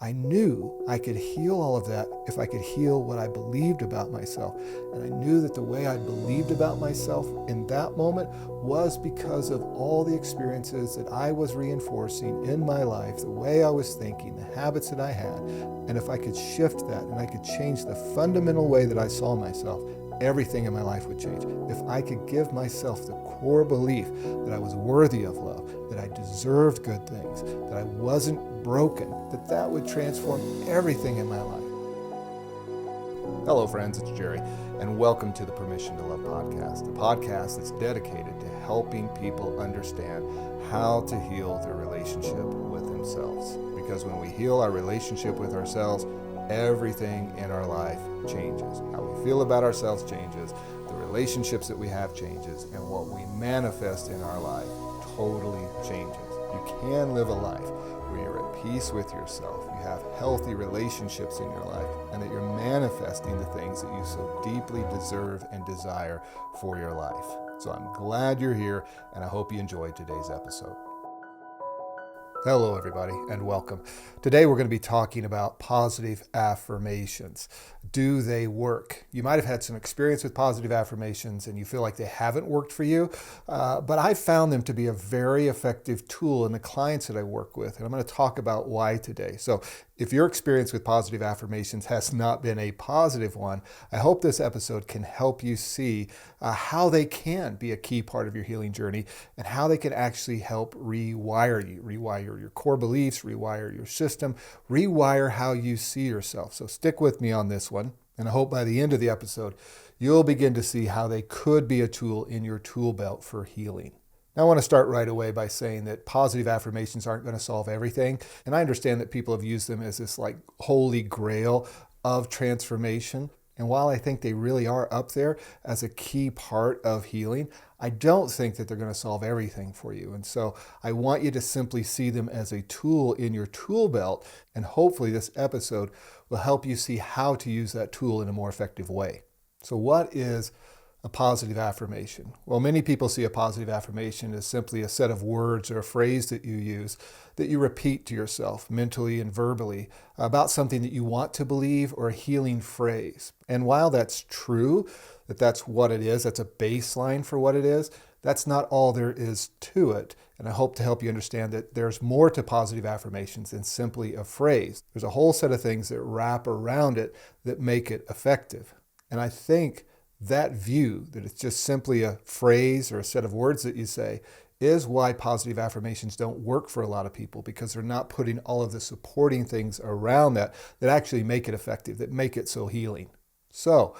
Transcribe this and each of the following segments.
I knew I could heal all of that if I could heal what I believed about myself. And I knew that the way I believed about myself in that moment was because of all the experiences that I was reinforcing in my life, the way I was thinking, the habits that I had. And if I could shift that and I could change the fundamental way that I saw myself, everything in my life would change. If I could give myself the core belief that I was worthy of love, that I deserved good things, that I wasn't broken, that would transform everything in my life. Hello friends, it's Jerry, and welcome to the Permission to Love podcast, the podcast that's dedicated to helping people understand how to heal their relationship with themselves. Because when we heal our relationship with ourselves, everything in our life changes. How we feel about ourselves changes, the relationships that we have changes, and what we manifest in our life totally changes. You can live a life where you're at peace with yourself, you have healthy relationships in your life, and that you're manifesting the things that you so deeply deserve and desire for your life. So I'm glad you're here, and I hope you enjoyed today's episode. Hello, everybody, and welcome. Today, we're going to be talking about positive affirmations. Do they work? You might have had some experience with positive affirmations and you feel like they haven't worked for you, but I found them to be a very effective tool in the clients that I work with, and I'm going to talk about why today. So if your experience with positive affirmations has not been a positive one, I hope this episode can help you see how they can be a key part of your healing journey and how they can actually help rewire you, rewire your core beliefs, rewire your system, rewire how you see yourself. So stick with me on this one, and I hope by the end of the episode, you'll begin to see how they could be a tool in your tool belt for healing. Now, I want to start right away by saying that positive affirmations aren't going to solve everything. And I understand that people have used them as this like holy grail of transformation. And while I think they really are up there as a key part of healing, I don't think that they're going to solve everything for you. And so I want you to simply see them as a tool in your tool belt. And hopefully this episode will help you see how to use that tool in a more effective way. So what is a positive affirmation? Well, many people see a positive affirmation as simply a set of words or a phrase that you use that you repeat to yourself mentally and verbally about something that you want to believe, or a healing phrase. And while that's true, that's what it is, that's a baseline for what it is, that's not all there is to it. And I hope to help you understand that there's more to positive affirmations than simply a phrase. There's a whole set of things that wrap around it that make it effective. And I think that view, that it's just simply a phrase or a set of words that you say, is why positive affirmations don't work for a lot of people, because they're not putting all of the supporting things around that actually make it effective, that make it so healing. So,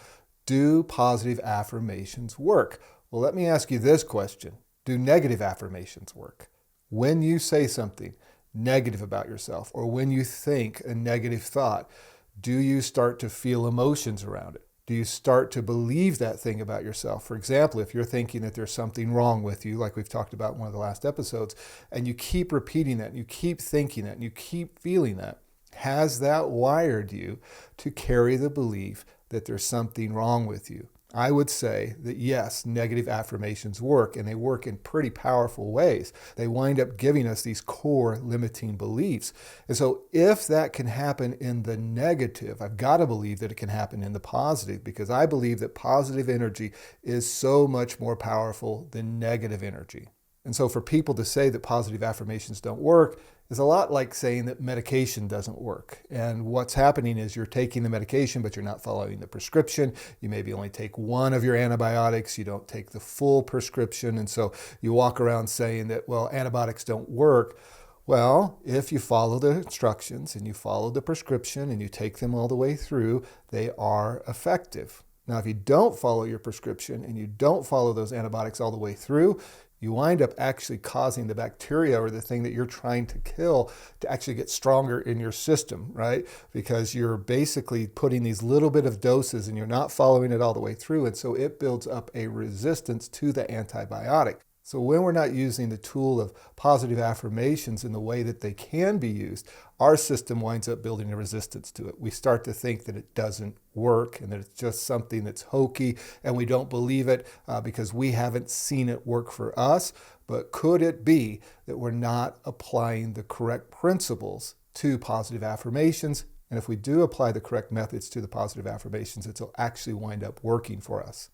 do positive affirmations work? Well, let me ask you this question. Do negative affirmations work? When you say something negative about yourself, or when you think a negative thought, do you start to feel emotions around it? Do you start to believe that thing about yourself? For example, if you're thinking that there's something wrong with you, like we've talked about in one of the last episodes, and you keep repeating that, and you keep thinking that, and you keep feeling that, has that wired you to carry the belief that there's something wrong with you? I would say that yes, negative affirmations work, and they work in pretty powerful ways. They wind up giving us these core limiting beliefs. And so if that can happen in the negative, I've got to believe that it can happen in the positive, because I believe that positive energy is so much more powerful than negative energy. And so for people to say that positive affirmations don't work is a lot like saying that medication doesn't work. And what's happening is you're taking the medication, but you're not following the prescription. You maybe only take one of your antibiotics. You don't take the full prescription. And so you walk around saying that, well, antibiotics don't work. Well, if you follow the instructions and you follow the prescription and you take them all the way through, they are effective. Now, if you don't follow your prescription and you don't follow those antibiotics all the way through, you wind up actually causing the bacteria or the thing that you're trying to kill to actually get stronger in your system, right? Because you're basically putting these little bit of doses and you're not following it all the way through. And so it builds up a resistance to the antibiotic. So when we're not using the tool of positive affirmations in the way that they can be used, our system winds up building a resistance to it. We start to think that it doesn't work and that it's just something that's hokey, and we don't believe it because we haven't seen it work for us. But could it be that we're not applying the correct principles to positive affirmations. And if we do apply the correct methods to the positive affirmations, it'll actually wind up working for us.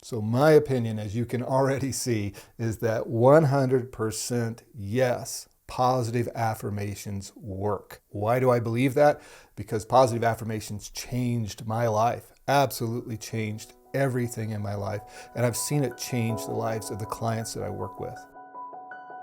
So my opinion, as you can already see, is that 100% yes, positive affirmations work. Why do I believe that? Because positive affirmations changed my life, absolutely changed everything in my life. And I've seen it change the lives of the clients that I work with.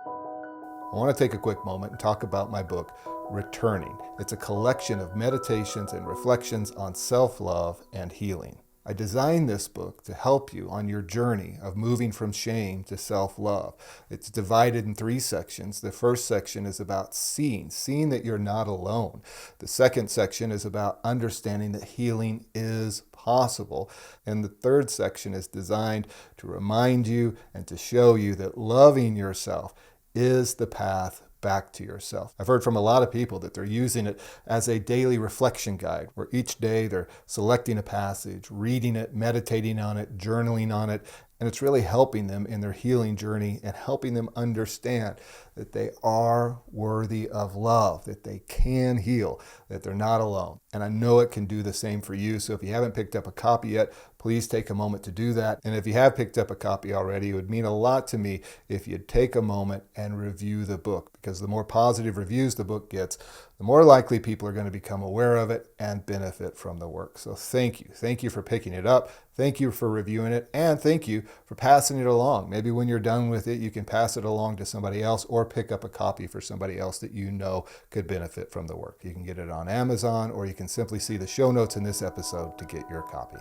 I want to take a quick moment and talk about my book, Returning. It's a collection of meditations and reflections on self-love and healing. I designed this book to help you on your journey of moving from shame to self-love. It's divided in 3 sections. The first section is about seeing that you're not alone. The second section is about understanding that healing is possible. And the third section is designed to remind you and to show you that loving yourself is the path back to yourself. I've heard from a lot of people that they're using it as a daily reflection guide, where each day they're selecting a passage, reading it, meditating on it, journaling on it, and it's really helping them in their healing journey and helping them understand that they are worthy of love, that they can heal, that they're not alone. And I know it can do the same for you. So if you haven't picked up a copy yet, please take a moment to do that. And if you have picked up a copy already, it would mean a lot to me if you'd take a moment and review the book, because the more positive reviews the book gets, the more likely people are going to become aware of it and benefit from the work. So thank you. Thank you for picking it up. Thank you for reviewing it. And thank you for passing it along. Maybe when you're done with it, you can pass it along to somebody else or pick up a copy for somebody else that you know could benefit from the work. You can get it on Amazon, or you can simply see the show notes in this episode to get your copy.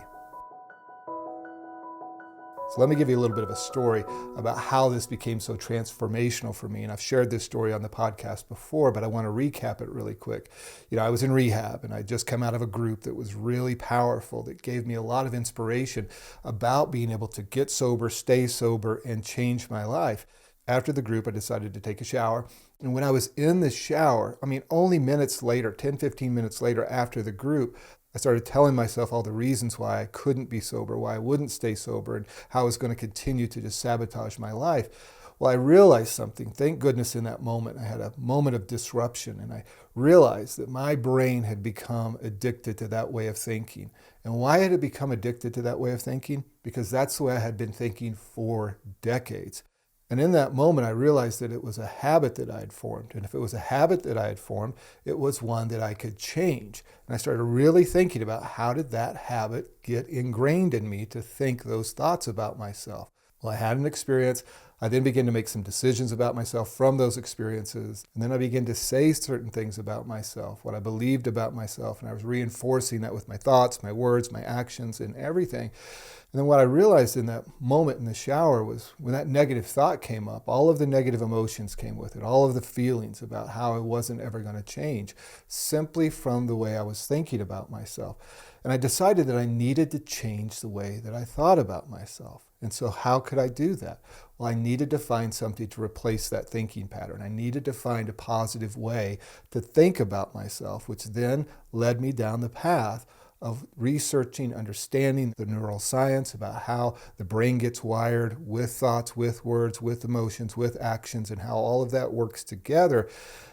So let me give you a little bit of a story about how this became so transformational for me. And I've shared this story on the podcast before, but I want to recap it really quick. I was in rehab and I just come out of a group that was really powerful, that gave me a lot of inspiration about being able to get sober, stay sober, and change my life. After the group, I decided to take a shower. And when I was in the shower, only minutes later, 10, 15 minutes later after the group, I started telling myself all the reasons why I couldn't be sober, why I wouldn't stay sober, and how I was going to continue to just sabotage my life. Well, I realized something. Thank goodness in that moment, I had a moment of disruption, and I realized that my brain had become addicted to that way of thinking. And why had it become addicted to that way of thinking? Because that's the way I had been thinking for decades. And in that moment, I realized that it was a habit that I had formed. And if it was a habit that I had formed, it was one that I could change. And I started really thinking about, how did that habit get ingrained in me to think those thoughts about myself? Well, I had an experience. I then began to make some decisions about myself from those experiences. And then I began to say certain things about myself, what I believed about myself. And I was reinforcing that with my thoughts, my words, my actions, and everything. And then what I realized in that moment in the shower was, when that negative thought came up, all of the negative emotions came with it, all of the feelings about how I wasn't ever going to change, simply from the way I was thinking about myself. And I decided that I needed to change the way that I thought about myself. And so how could I do that? Well, I needed to find something to replace that thinking pattern. I needed to find a positive way to think about myself, which then led me down the path of researching, understanding the neuroscience about how the brain gets wired with thoughts, with words, with emotions, with actions, and how all of that works together.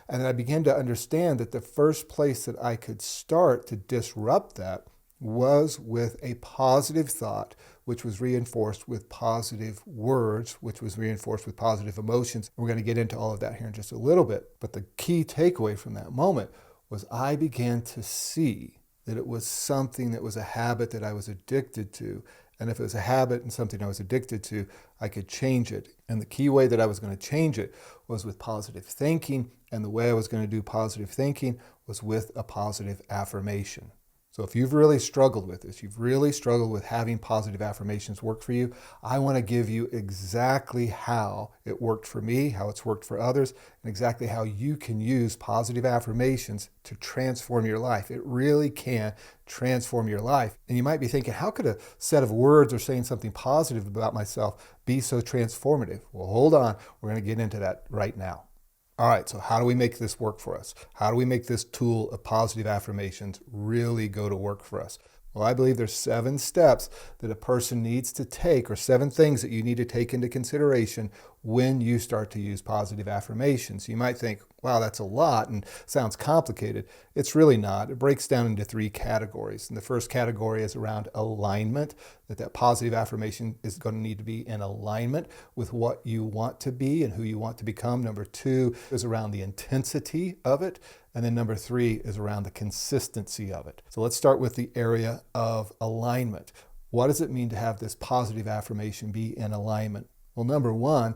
And I began to understand that the first place that I could start to disrupt that was with a positive thought, which was reinforced with positive words, which was reinforced with positive emotions. We're going to get into all of that here in just a little bit. But the key takeaway from that moment was I began to see that it was something that was a habit that I was addicted to. And if it was a habit and something I was addicted to, I could change it. And the key way that I was going to change it was with positive thinking. And the way I was going to do positive thinking was with a positive affirmation. So if you've really struggled with this, you've really struggled with having positive affirmations work for you, I want to give you exactly how it worked for me, how it's worked for others, and exactly how you can use positive affirmations to transform your life. It really can transform your life. And you might be thinking, how could a set of words or saying something positive about myself be so transformative? Well, hold on. We're going to get into that right now. All right, so how do we make this work for us? How do we make this tool of positive affirmations really go to work for us? Well, I believe there's 7 steps that a person needs to take, or 7 things that you need to take into consideration when you start to use positive affirmations. You might think, wow, that's a lot and sounds complicated. It's really not. It breaks down into 3 categories. And the first category is around alignment, that positive affirmation is going to need to be in alignment with what you want to be and who you want to become. Number 2 is around the intensity of it. And then number 3 is around the consistency of it. So let's start with the area of alignment. What does it mean to have this positive affirmation be in alignment? Well, number 1,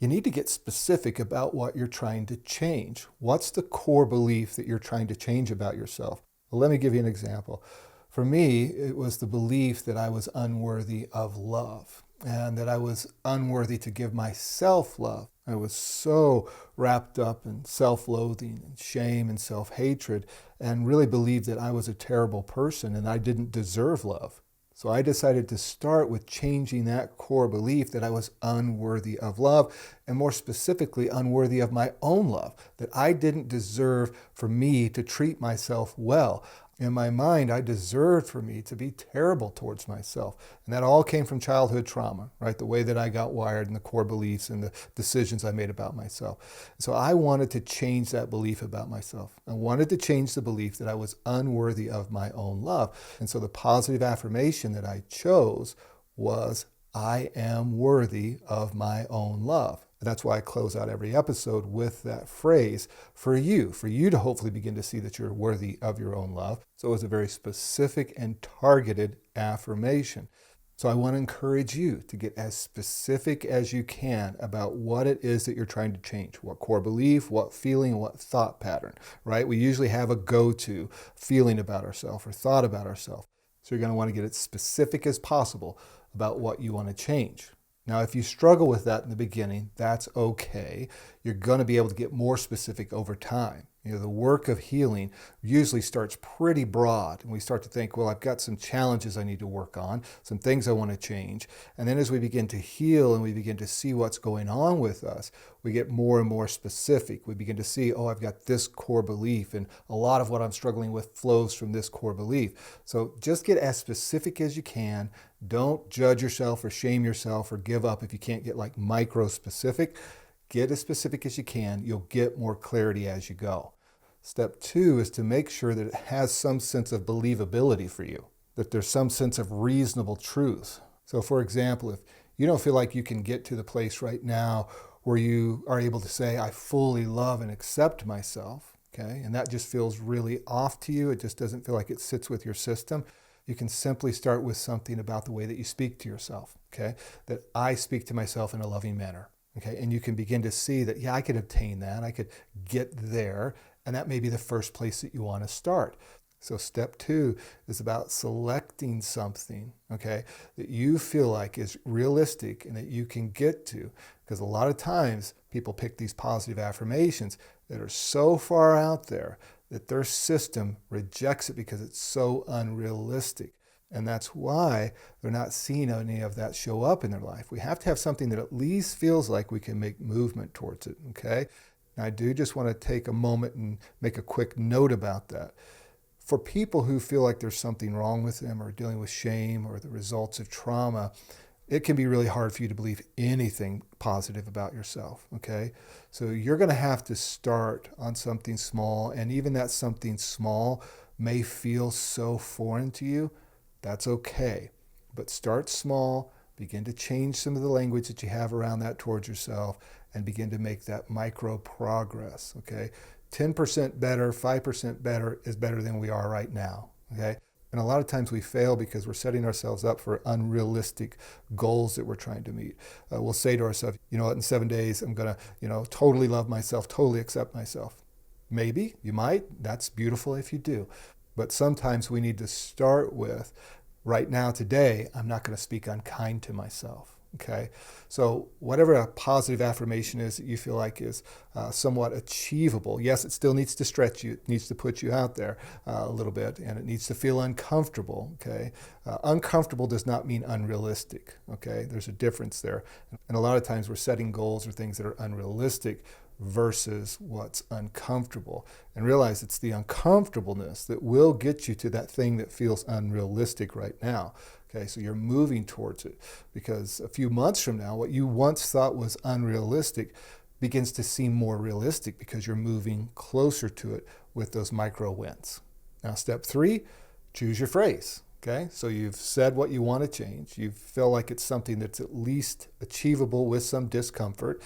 you need to get specific about what you're trying to change. What's the core belief that you're trying to change about yourself? Well, let me give you an example. For me, it was the belief that I was unworthy of love and that I was unworthy to give myself love. I was so wrapped up in self-loathing and shame and self-hatred and really believed that I was a terrible person and I didn't deserve love. So I decided to start with changing that core belief that I was unworthy of love, and more specifically, unworthy of my own love, that I didn't deserve for me to treat myself well. In my mind, I deserved for me to be terrible towards myself. And that all came from childhood trauma, right? The way that I got wired and the core beliefs and the decisions I made about myself. So I wanted to change that belief about myself. I wanted to change the belief that I was unworthy of my own love. And so the positive affirmation that I chose was, I am worthy of my own love. That's why I close out every episode with that phrase for you to hopefully begin to see that you're worthy of your own love. So it's a very specific and targeted affirmation. So I want to encourage you to get as specific as you can about what it is that you're trying to change, what core belief, what feeling, what thought pattern, right? We usually have a go-to feeling about ourselves or thought about ourselves. So you're going to want to get as specific as possible about what you want to change. Now, if you struggle with that in the beginning, that's okay. You're going to be able to get more specific over time. The work of healing usually starts pretty broad, and we start to think, well, I've got some challenges I need to work on, some things I want to change. And then as we begin to heal and we begin to see what's going on with us, we get more and more specific. We begin to see, oh, I've got this core belief, and a lot of what I'm struggling with flows from this core belief. So just get as specific as you can. Don't judge yourself or shame yourself or give up if you can't get like micro specific. Get as specific as you can. You'll get more clarity as you go. Step 2 is to make sure that it has some sense of believability for you, that there's some sense of reasonable truth. So for example, if you don't feel like you can get to the place right now where you are able to say, I fully love and accept myself, okay, and that just feels really off to you, it just doesn't feel like it sits with your system, you can simply start with something about the way that you speak to yourself, okay, that I speak to myself in a loving manner. Okay, and you can begin to see that, yeah, I could obtain that, I could get there, and that may be the first place that you want to start. So step 2 is about selecting something, okay, that you feel like is realistic and that you can get to. Because a lot of times people pick these positive affirmations that are so far out there that their system rejects it because it's so unrealistic. And that's why they're not seeing any of that show up in their life. We have to have something that at least feels like we can make movement towards it, okay? Now, I do just want to take a moment and make a quick note about that. For people who feel like there's something wrong with them or dealing with shame or the results of trauma, it can be really hard for you to believe anything positive about yourself, okay? So you're going to have to start on something small, and even that something small may feel so foreign to you. That's okay, but start small, begin to change some of the language that you have around that towards yourself, and begin to make that micro progress, okay? 10% better, 5% better is better than we are right now, okay? And a lot of times we fail because we're setting ourselves up for unrealistic goals that we're trying to meet. We'll say to ourselves, you know what, in 7 days, I'm gonna, totally love myself, totally accept myself. Maybe, you might, that's beautiful if you do. But sometimes we need to start with, right now, today, I'm not going to speak unkind to myself, okay? So whatever a positive affirmation is that you feel like is somewhat achievable, yes, it still needs to stretch you, it needs to put you out there a little bit, and it needs to feel uncomfortable, okay? Uncomfortable does not mean unrealistic, okay? There's a difference there. And a lot of times we're setting goals or things that are unrealistic versus what's uncomfortable. And realize it's the uncomfortableness that will get you to that thing that feels unrealistic right now. Okay, so you're moving towards it, because a few months from now, what you once thought was unrealistic begins to seem more realistic because you're moving closer to it with those micro wins. Now, step 3, choose your phrase. Okay, so you've said what you want to change. You feel like it's something that's at least achievable with some discomfort.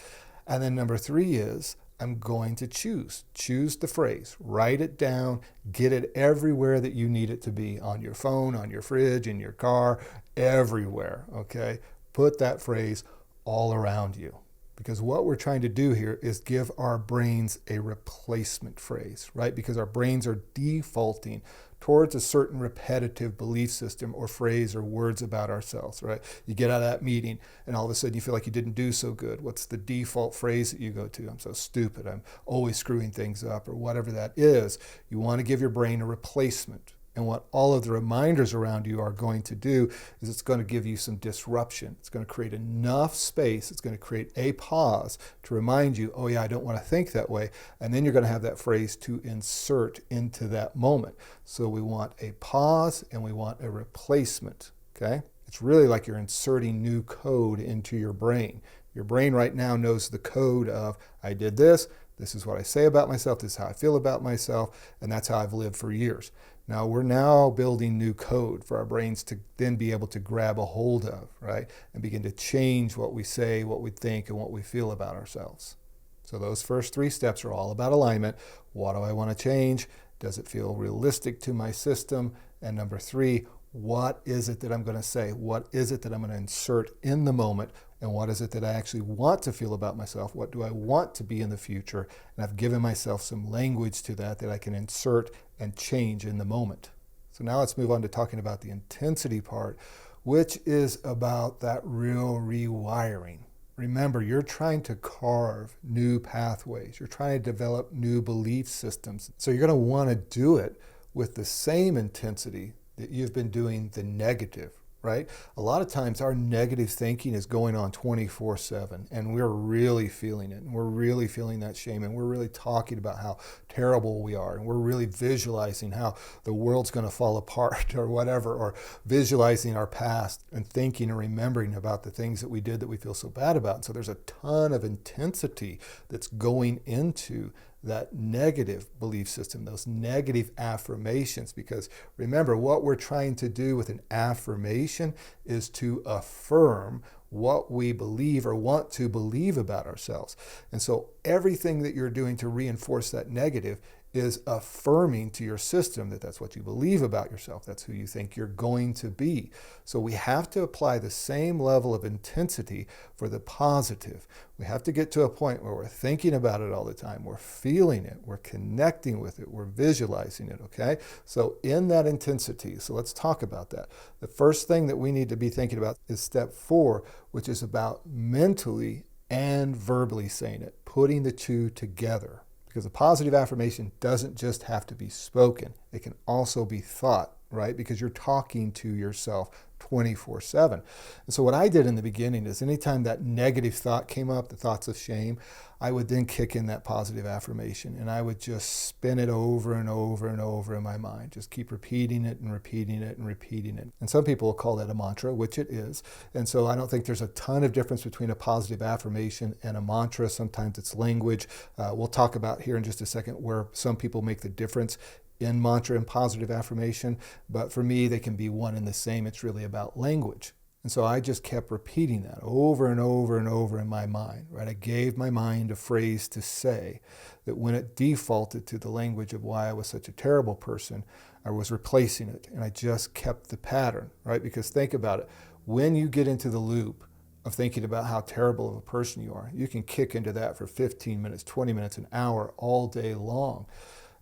And then number 3 is, I'm going to choose. Choose the phrase. Write it down. Get it everywhere that you need it to be, on your phone, on your fridge, in your car, everywhere. Okay, put that phrase all around you. Because what we're trying to do here is give our brains a replacement phrase, right? Because our brains are defaulting towards a certain repetitive belief system or phrase or words about ourselves, right? You get out of that meeting and all of a sudden you feel like you didn't do so good. What's the default phrase that you go to? I'm so stupid. I'm always screwing things up, or whatever that is. You want to give your brain a replacement. And what all of the reminders around you are going to do is it's going to give you some disruption. It's going to create enough space. It's going to create a pause to remind you, oh yeah, I don't want to think that way. And then you're going to have that phrase to insert into that moment. So we want a pause and we want a replacement, okay? It's really like you're inserting new code into your brain. Your brain right now knows the code of, I did this is what I say about myself, this is how I feel about myself, and that's how I've lived for years. Now we're now building new code for our brains to then be able to grab a hold of, right? And begin to change what we say, what we think, and what we feel about ourselves. So those first 3 steps are all about alignment. What do I want to change? Does it feel realistic to my system? And number 3, what is it that I'm going to say? What is it that I'm going to insert in the moment? And what is it that I actually want to feel about myself? What do I want to be in the future? And I've given myself some language to that I can insert and change in the moment. So now let's move on to talking about the intensity part, which is about that real rewiring. Remember, you're trying to carve new pathways. You're trying to develop new belief systems. So you're going to want to do it with the same intensity that you've been doing the negative, right? A lot of times our negative thinking is going on 24/7, and we're really feeling it, and we're really feeling that shame, and we're really talking about how terrible we are, and we're really visualizing how the world's going to fall apart or whatever, or visualizing our past and thinking and remembering about the things that we did that we feel so bad about. And so there's a ton of intensity that's going into that negative belief system, those negative affirmations. Because remember, what we're trying to do with an affirmation is to affirm what we believe or want to believe about ourselves. And so everything that you're doing to reinforce that negative is affirming to your system that that's what you believe about yourself. That's who you think you're going to be. So we have to apply the same level of intensity for the positive. We have to get to a point where we're thinking about it all the time. We're feeling it. We're connecting with it. We're visualizing it, okay? So in that intensity, so let's talk about that. The first thing that we need to be thinking about is step 4, which is about mentally and verbally saying it, putting the two together. Because a positive affirmation doesn't just have to be spoken. It can also be thought, right? Because you're talking to yourself 24/7. And so what I did in the beginning is anytime that negative thought came up, the thoughts of shame, I would then kick in that positive affirmation, and I would just spin it over and over and over in my mind. Just keep repeating it and repeating it and repeating it. And some people will call that a mantra, which it is. And so I don't think there's a ton of difference between a positive affirmation and a mantra. Sometimes it's language. We'll talk about here in just a second where some people make the difference in mantra and positive affirmation, but for me, they can be one and the same. It's really about language. And so I just kept repeating that over and over and over in my mind, right? I gave my mind a phrase to say that when it defaulted to the language of why I was such a terrible person, I was replacing it. And I just kept the pattern, right? Because think about it. When you get into the loop of thinking about how terrible of a person you are, you can kick into that for 15 minutes, 20 minutes, an hour, all day long.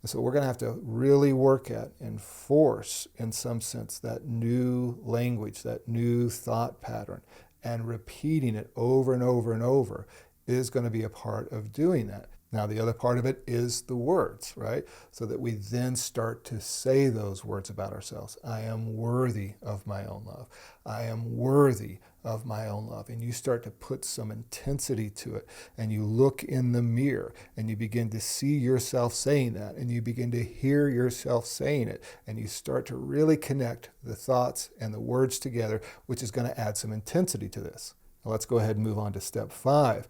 And so we're going to have to really work at and force, in some sense, that new language, that new thought pattern, and repeating it over and over and over is going to be a part of doing that. Now, the other part of it is the words, right? So that we then start to say those words about ourselves. I am worthy of my own love. I am worthy of my own love. And you start to put some intensity to it. And you look in the mirror and you begin to see yourself saying that. And you begin to hear yourself saying it. And you start to really connect the thoughts and the words together, which is going to add some intensity to this. Now, let's go ahead and move on to step 5.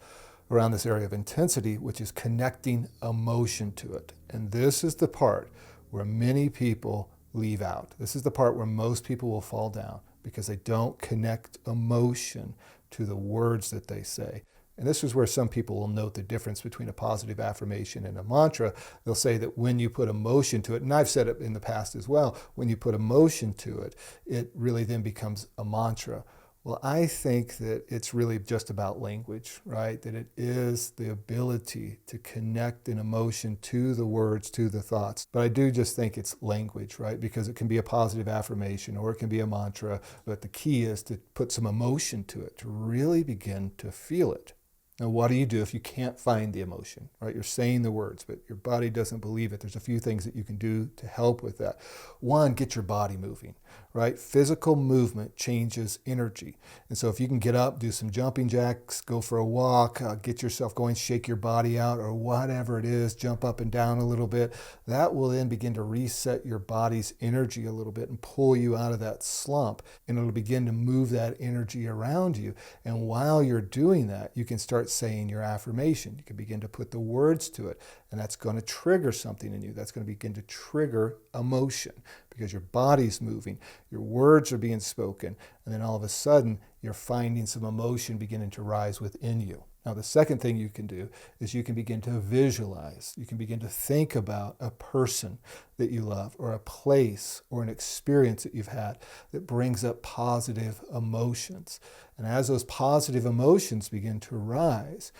Around this area of intensity, which is connecting emotion to it. And this is the part where many people leave out. This is the part where most people will fall down because they don't connect emotion to the words that they say. And this is where some people will note the difference between a positive affirmation and a mantra. They'll say that when you put emotion to it, and I've said it in the past as well, when you put emotion to it, it really then becomes a mantra. Well, I think that it's really just about language, right? That it is the ability to connect an emotion to the words, to the thoughts. But I do just think it's language, right? Because it can be a positive affirmation or it can be a mantra. But the key is to put some emotion to it, to really begin to feel it. Now, what do you do if you can't find the emotion, right? You're saying the words, but your body doesn't believe it. There's a few things that you can do to help with that. One, get your body moving, right? Physical movement changes energy. And so if you can get up, do some jumping jacks, go for a walk, get yourself going, shake your body out or whatever it is, jump up and down a little bit, that will then begin to reset your body's energy a little bit and pull you out of that slump. And it'll begin to move that energy around you. And while you're doing that, you can start saying your affirmation. You can begin to put the words to it, and that's going to trigger something in you. That's going to begin to trigger emotion because your body's moving, your words are being spoken, and then all of a sudden you're finding some emotion beginning to rise within you. Now, the second thing you can do is you can begin to visualize. You can begin to think about a person that you love or a place or an experience that you've had that brings up positive emotions. And as those positive emotions begin to rise,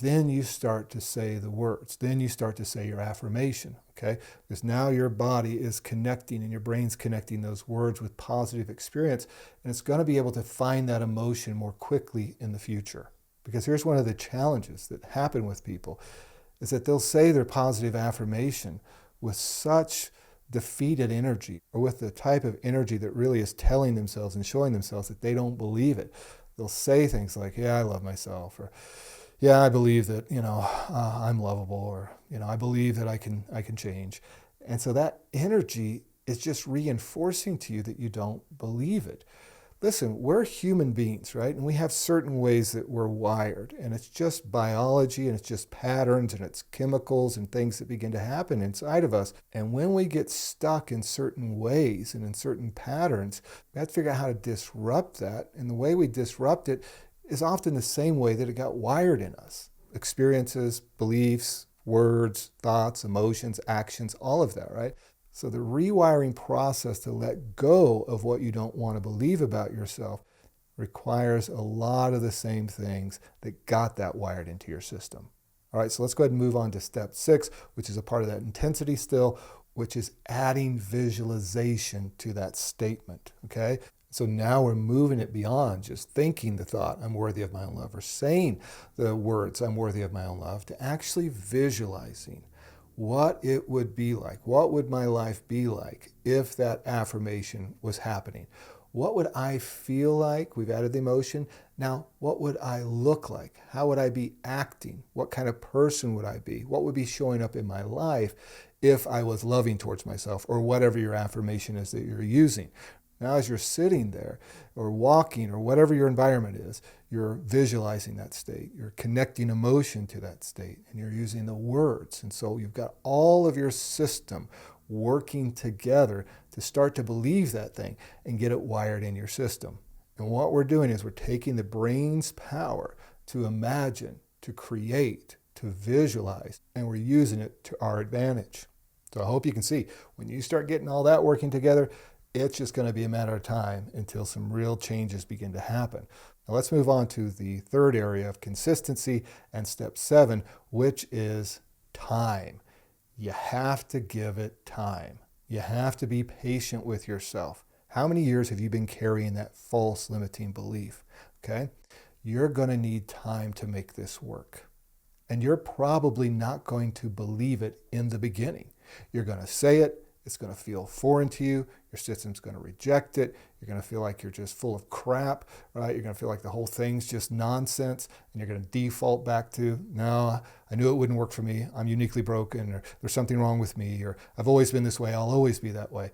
then you start to say the words. Then you start to say your affirmation, okay? Because now your body is connecting and your brain's connecting those words with positive experience, and it's going to be able to find that emotion more quickly in the future. Because here's one of the challenges that happen with people is that they'll say their positive affirmation with such defeated energy or with the type of energy that really is telling themselves and showing themselves that they don't believe it. They'll say things like, yeah, I love myself, or yeah, I believe that, I'm lovable, or, I believe that I can change. And so that energy is just reinforcing to you that you don't believe it. Listen, we're human beings, right? And we have certain ways that we're wired. And it's just biology and it's just patterns and it's chemicals and things that begin to happen inside of us. And when we get stuck in certain ways and in certain patterns, we have to figure out how to disrupt that. And the way we disrupt it is often the same way that it got wired in us. Experiences, beliefs, words, thoughts, emotions, actions, all of that, right? So the rewiring process to let go of what you don't want to believe about yourself requires a lot of the same things that got that wired into your system. All right, so let's go ahead and move on to step 6, which is a part of that intensity still, which is adding visualization to that statement, okay? So now we're moving it beyond just thinking the thought, I'm worthy of my own love, or saying the words, I'm worthy of my own love, to actually visualizing what it would be like. What would my life be like if that affirmation was happening? What would I feel like? We've added the emotion. Now, what would I look like? How would I be acting? What kind of person would I be? What would be showing up in my life if I was loving towards myself, or whatever your affirmation is that you're using? Now, as you're sitting there or walking or whatever your environment is, you're visualizing that state. You're connecting emotion to that state, and you're using the words. And so you've got all of your system working together to start to believe that thing and get it wired in your system. And what we're doing is we're taking the brain's power to imagine, to create, to visualize, and we're using it to our advantage. So I hope you can see, when you start getting all that working together, it's just going to be a matter of time until some real changes begin to happen. Now let's move on to the third area of consistency and step 7, which is time. You have to give it time. You have to be patient with yourself. How many years have you been carrying that false limiting belief? Okay? You're going to need time to make this work. And you're probably not going to believe it in the beginning. You're going to say it. It's going to feel foreign to you. Your system's going to reject it. You're going to feel like you're just full of crap, right? You're going to feel like the whole thing's just nonsense. And you're going to default back to, no, I knew it wouldn't work for me. I'm uniquely broken, or there's something wrong with me, or I've always been this way. I'll always be that way.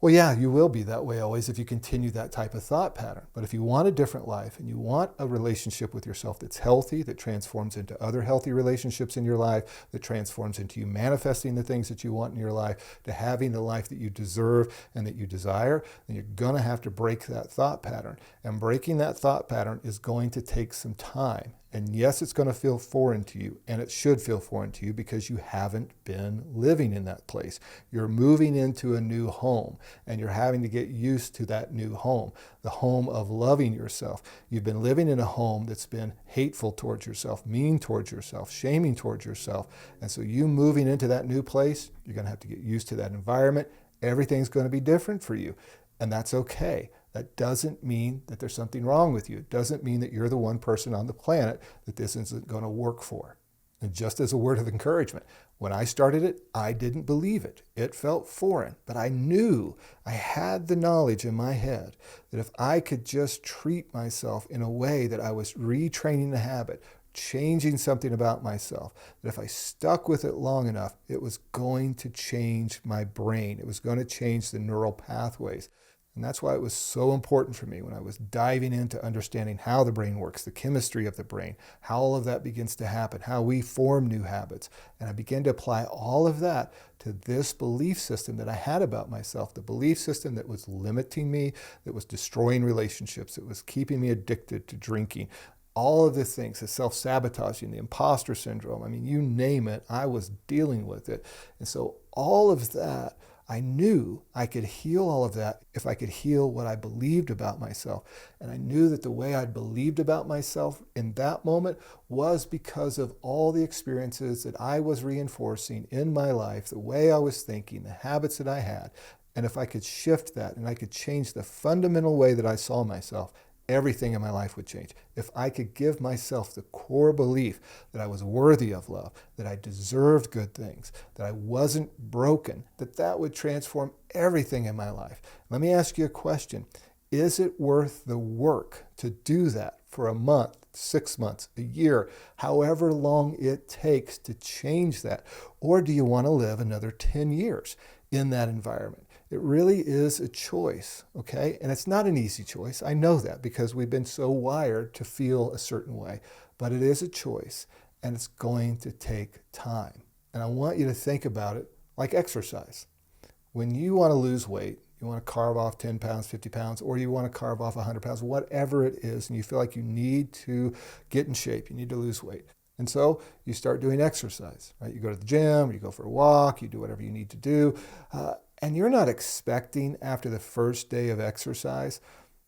Well, yeah, you will be that way always if you continue that type of thought pattern. But if you want a different life and you want a relationship with yourself that's healthy, that transforms into other healthy relationships in your life, that transforms into you manifesting the things that you want in your life, to having the life that you deserve and that you desire, then you're going to have to break that thought pattern. And breaking that thought pattern is going to take some time. And yes, it's going to feel foreign to you, and it should feel foreign to you because you haven't been living in that place. You're moving into a new home, and you're having to get used to that new home, the home of loving yourself. You've been living in a home that's been hateful towards yourself, mean towards yourself, shaming towards yourself. And so you moving into that new place, you're going to have to get used to that environment. Everything's going to be different for you, and that's okay. That doesn't mean that there's something wrong with you. It doesn't mean that you're the one person on the planet that this isn't going to work for. And just as a word of encouragement, when I started it, I didn't believe it. It felt foreign, but I knew, I had the knowledge in my head that if I could just treat myself in a way that I was retraining the habit, changing something about myself, that if I stuck with it long enough, it was going to change my brain. It was going to change the neural pathways. And that's why it was so important for me when I was diving into understanding how the brain works, the chemistry of the brain, how all of that begins to happen, how we form new habits. And I began to apply all of that to this belief system that I had about myself, the belief system that was limiting me, that was destroying relationships, that was keeping me addicted to drinking. All of the things, the self-sabotaging, the imposter syndrome, I mean, you name it, I was dealing with it. And so all of that, I knew I could heal all of that if I could heal what I believed about myself. And I knew that the way I believed about myself in that moment was because of all the experiences that I was reinforcing in my life, the way I was thinking, the habits that I had. And if I could shift that and I could change the fundamental way that I saw myself, everything in my life would change. If I could give myself the core belief that I was worthy of love, that I deserved good things, that I wasn't broken, that would transform everything in my life. Let me ask you a question. Is it worth the work to do that for a month, 6 months, a year, however long it takes to change that? Or do you want to live another 10 years in that environment? It really is a choice, okay? And it's not an easy choice. I know that because we've been so wired to feel a certain way. But it is a choice, and it's going to take time. And I want you to think about it like exercise. When you want to lose weight, you want to carve off 10 pounds, 50 pounds, or you want to carve off 100 pounds, whatever it is, and you feel like you need to get in shape, you need to lose weight. And so you start doing exercise, right? You go to the gym, or you go for a walk, you do whatever you need to do. And you're not expecting after the first day of exercise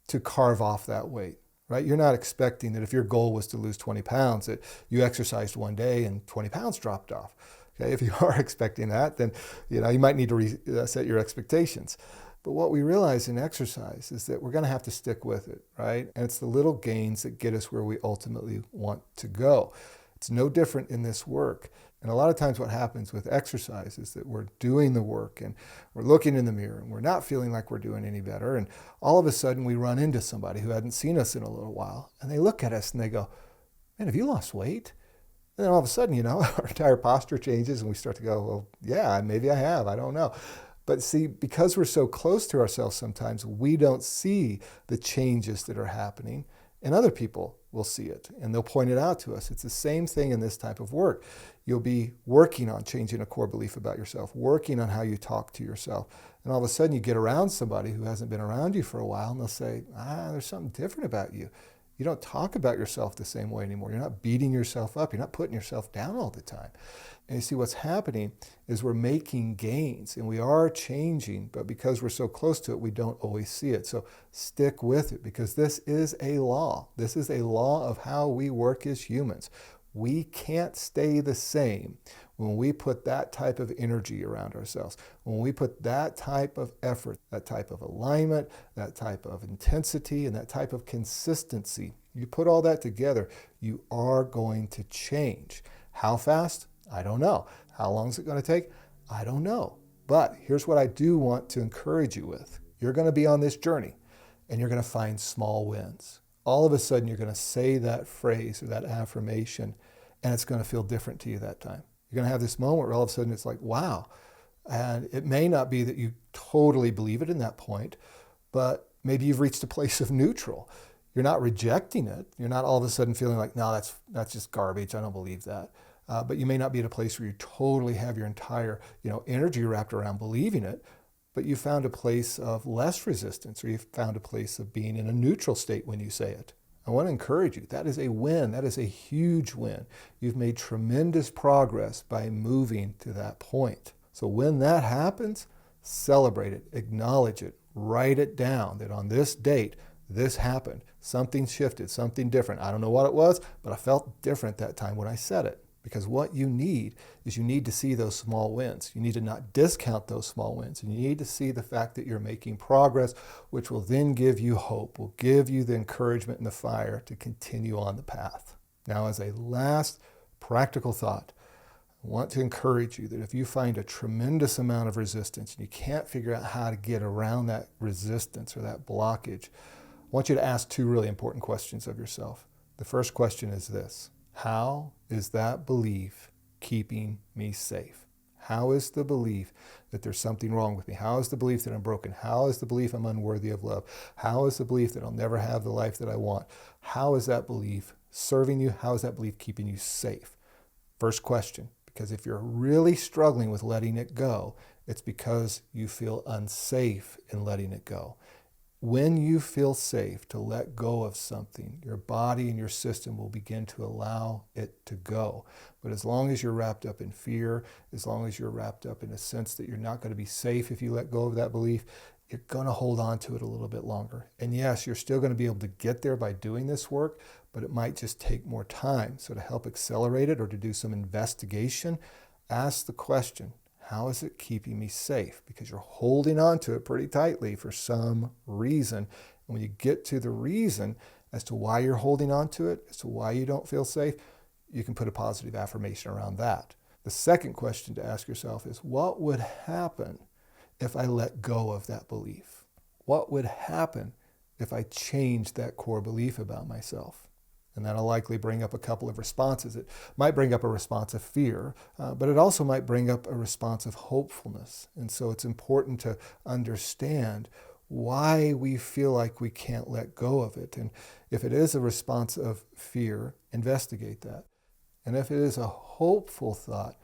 to carve off that weight, right? You're not expecting that if your goal was to lose 20 pounds, that you exercised one day and 20 pounds dropped off. Okay, if you are expecting that, then you might need to reset your expectations. But what we realize in exercise is that we're going to have to stick with it, right? And it's the little gains that get us where we ultimately want to go. It's no different in this work. And a lot of times what happens with exercise is that we're doing the work and we're looking in the mirror and we're not feeling like we're doing any better. And all of a sudden we run into somebody who hadn't seen us in a little while and they look at us and they go, man, have you lost weight? And then all of a sudden, our entire posture changes and we start to go, well, yeah, maybe I have. I don't know. But see, because we're so close to ourselves sometimes, we don't see the changes that are happening. And other people will see it and they'll point it out to us. It's the same thing in this type of work. You'll be working on changing a core belief about yourself, working on how you talk to yourself. And all of a sudden you get around somebody who hasn't been around you for a while and they'll say, there's something different about you. You don't talk about yourself the same way anymore. You're not beating yourself up. You're not putting yourself down all the time. And you see what's happening is we're making gains and we are changing, but because we're so close to it, we don't always see it. So stick with it because this is a law. This is a law of how we work as humans. We can't stay the same when we put that type of energy around ourselves, when we put that type of effort, that type of alignment, that type of intensity, and that type of consistency. You put all that together, you are going to change. How fast? I don't know. How long is it going to take? I don't know. But here's what I do want to encourage you with. You're going to be on this journey and you're going to find small wins. All of a sudden, you're going to say that phrase or that affirmation, and it's going to feel different to you that time. You're going to have this moment where all of a sudden it's like, wow. And it may not be that you totally believe it in that point, but maybe you've reached a place of neutral. You're not rejecting it. You're not all of a sudden feeling like, no, that's just garbage. I don't believe that. But you may not be at a place where you totally have your entire, energy wrapped around believing it, but you found a place of less resistance, or you found a place of being in a neutral state when you say it. I want to encourage you. That is a win. That is a huge win. You've made tremendous progress by moving to that point. So when that happens, celebrate it, acknowledge it, write it down that on this date, this happened. Something shifted, something different. I don't know what it was, but I felt different that time when I said it. Because what you need is you need to see those small wins. You need to not discount those small wins. And you need to see the fact that you're making progress, which will then give you hope, will give you the encouragement and the fire to continue on the path. Now, as a last practical thought, I want to encourage you that if you find a tremendous amount of resistance and you can't figure out how to get around that resistance or that blockage, I want you to ask two really important questions of yourself. The first question is this: how is that belief keeping me safe? How is the belief that there's something wrong with me? How is the belief that I'm broken? How is the belief I'm unworthy of love? How is the belief that I'll never have the life that I want? How is that belief serving you? How is that belief keeping you safe? First question, because if you're really struggling with letting it go, it's because you feel unsafe in letting it go. When you feel safe to let go of something, your body and your system will begin to allow it to go. But as long as you're wrapped up in fear, as long as you're wrapped up in a sense that you're not going to be safe if you let go of that belief, you're going to hold on to it a little bit longer. And yes, you're still going to be able to get there by doing this work, but it might just take more time. So to help accelerate it or to do some investigation, ask the question, how is it keeping me safe? Because you're holding on to it pretty tightly for some reason. And when you get to the reason as to why you're holding on to it, as to why you don't feel safe, you can put a positive affirmation around that. The second question to ask yourself is, what would happen if I let go of that belief? What would happen if I changed that core belief about myself? And that'll likely bring up a couple of responses. It might bring up a response of fear, but it also might bring up a response of hopefulness. And so it's important to understand why we feel like we can't let go of it. And if it is a response of fear, investigate that. And if it is a hopeful thought,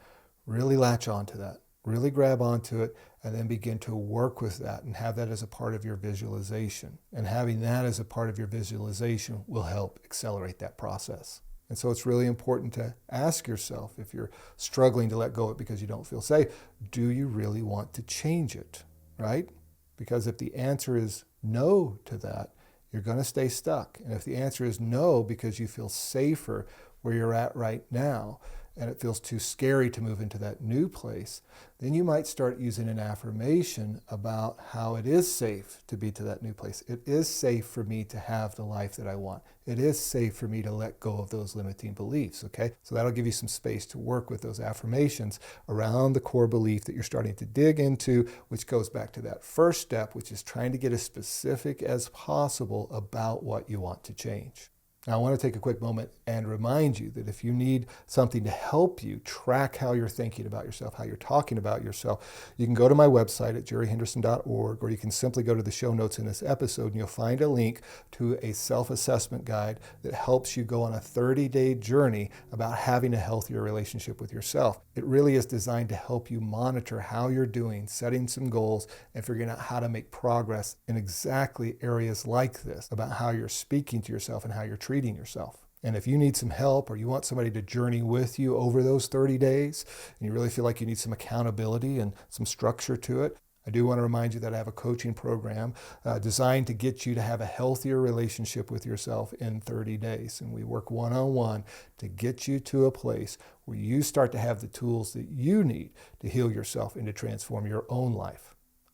really latch onto that. Really grab onto it and then begin to work with that and have that as a part of your visualization. And having that as a part of your visualization will help accelerate that process. And so it's really important to ask yourself, if you're struggling to let go of it because you don't feel safe, do you really want to change it, right? Because if the answer is no to that, you're going to stay stuck. And if the answer is no because you feel safer where you're at right now, and it feels too scary to move into that new place, then you might start using an affirmation about how it is safe to be to that new place. It is safe for me to have the life that I want. It is safe for me to let go of those limiting beliefs, okay? So that'll give you some space to work with those affirmations around the core belief that you're starting to dig into, which goes back to that first step, which is trying to get as specific as possible about what you want to change. Now, I want to take a quick moment and remind you that if you need something to help you track how you're thinking about yourself, how you're talking about yourself, you can go to my website at jerryhenderson.org, or you can simply go to the show notes in this episode and you'll find a link to a self-assessment guide that helps you go on a 30-day journey about having a healthier relationship with yourself. It really is designed to help you monitor how you're doing, setting some goals, and figuring out how to make progress in exactly areas like this, about how you're speaking to yourself and how you're treating yourself. And if you need some help, or you want somebody to journey with you over those 30 days, and you really feel like you need some accountability and some structure to it, I do want to remind you that I have a coaching program designed to get you to have a healthier relationship with yourself in 30 days. And we work one-on-one to get you to a place where you start to have the tools that you need to heal yourself and to transform your own life.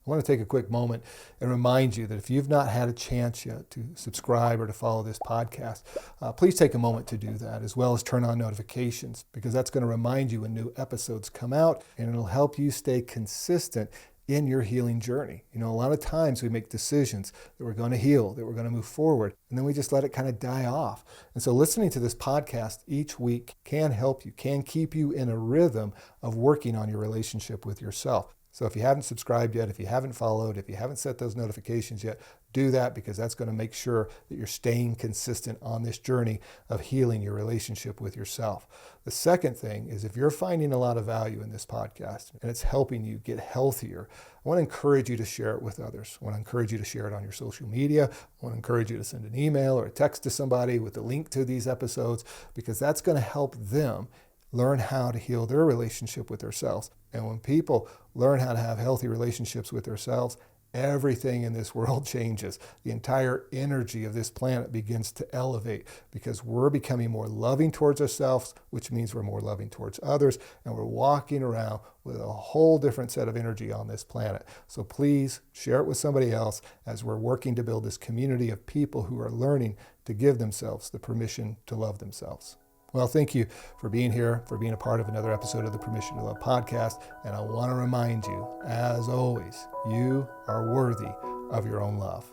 I want to take a quick moment and remind you that if you've not had a chance yet to subscribe or to follow this podcast, please take a moment to do that, as well as turn on notifications, because that's going to remind you when new episodes come out, and it'll help you stay consistent in your healing journey. A lot of times we make decisions that we're going to heal, that we're going to move forward, and then we just let it kind of die off. And so listening to this podcast each week can help you, can keep you in a rhythm of working on your relationship with yourself. So if you haven't subscribed yet, if you haven't followed, if you haven't set those notifications yet, do that, because that's going to make sure that you're staying consistent on this journey of healing your relationship with yourself. The second thing is, if you're finding a lot of value in this podcast and it's helping you get healthier, I want to encourage you to share it with others. I want to encourage you to share it on your social media. I want to encourage you to send an email or a text to somebody with the link to these episodes, because that's going to help them learn how to heal their relationship with themselves. And when people learn how to have healthy relationships with themselves, everything in this world changes. The entire energy of this planet begins to elevate, because we're becoming more loving towards ourselves, which means we're more loving towards others, and we're walking around with a whole different set of energy on this planet. So please share it with somebody else, as we're working to build this community of people who are learning to give themselves the permission to love themselves. Well, thank you for being here, for being a part of another episode of the Permission to Love podcast. And I want to remind you, as always, you are worthy of your own love.